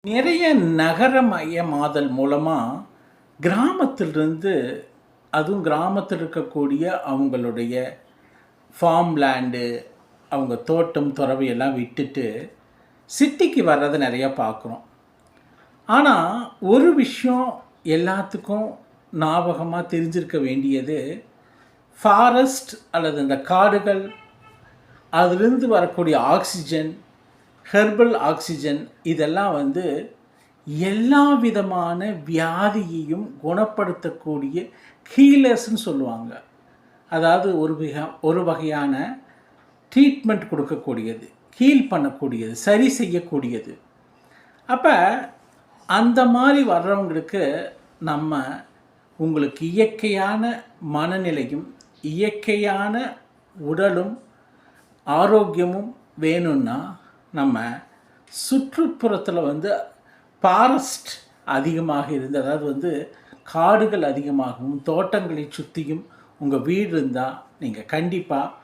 நிறைய நகரமயமாதல் மூலமா, கிராமத்திலிருந்து அதுவும் கிராமத்தில் இருக்கக்கூடிய அவங்களுடைய ஃபார்ம் லேண்டு, அவங்க தோட்டம், துறவு எல்லாம் விட்டுட்டு, சிட்டிக்கு வர்றத நெறையா பார்க்குறோம். ஆனா, ஒரு விஷயம் எல்லாத்துக்கும் ஞாபகமா தெரிஞ்சிருக்க வேண்டியது, ஃபாரஸ்ட் அல்லது இந்த காடுகள், அதிலிருந்து வரக்கூடிய ஆக்ஸிஜன், ஹெர்பல் ஆக்ஸிஜன் இதெல்லாம் வந்து எல்லா விதமான வியாதியையும் குணப்படுத்தக்கூடிய ஹீலர்ஸ்ன்னு சொல்லுவாங்க. அதாவது ஒரு வகையான ட்ரீட்மெண்ட் கொடுக்கக்கூடியது, ஹீல் பண்ணக்கூடியது, சரி செய்யக்கூடியது. அப்போ அந்த மாதிரி வர்றவங்களுக்கு நம்ம உங்களுக்கு இயற்கையான மனநிலையும் இயற்கையான உடலும் ஆரோக்கியமும் வேணும்னா நம்ம சுற்றுப்புறத்தில் வந்து ஃபாரஸ்ட் அதிகமாக இருந்து, அதாவது வந்து காடுகள் அதிகமாகவும் தோட்டங்களை சுற்றியும் உங்கள் வீடு இருந்தால் நீங்கள் கண்டிப்பாக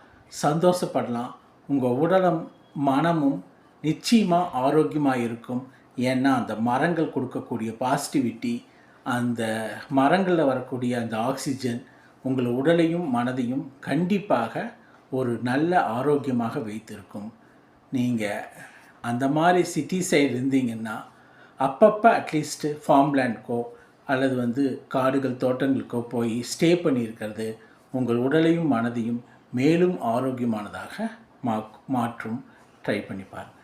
சந்தோஷப்படலாம். உங்கள் உடலும் மனமும் நிச்சயமாக ஆரோக்கியமாக இருக்கும். ஏன்னா அந்த மரங்கள் கொடுக்கக்கூடிய பாசிட்டிவிட்டி, அந்த மரங்களில் வரக்கூடிய அந்த ஆக்சிஜன் உங்கள் உடலையும் மனதையும் கண்டிப்பாக ஒரு நல்ல ஆரோக்கியமாக வைத்திருக்கும். நீங்கள் அந்த மாதிரி சிட்டி சைடு இருந்தீங்கன்னா அப்பப்போ அட்லீஸ்ட்டு ஃபார்ம்லேண்டுக்கோ அல்லது வந்து காடுகள் தோட்டங்களுக்கோ போய் ஸ்டே பண்ணியிருக்கிறது உங்கள் உடலையும் மனதையும் மேலும் ஆரோக்கியமானதாக மாற்றும். ட்ரை பண்ணி பாருங்கள்.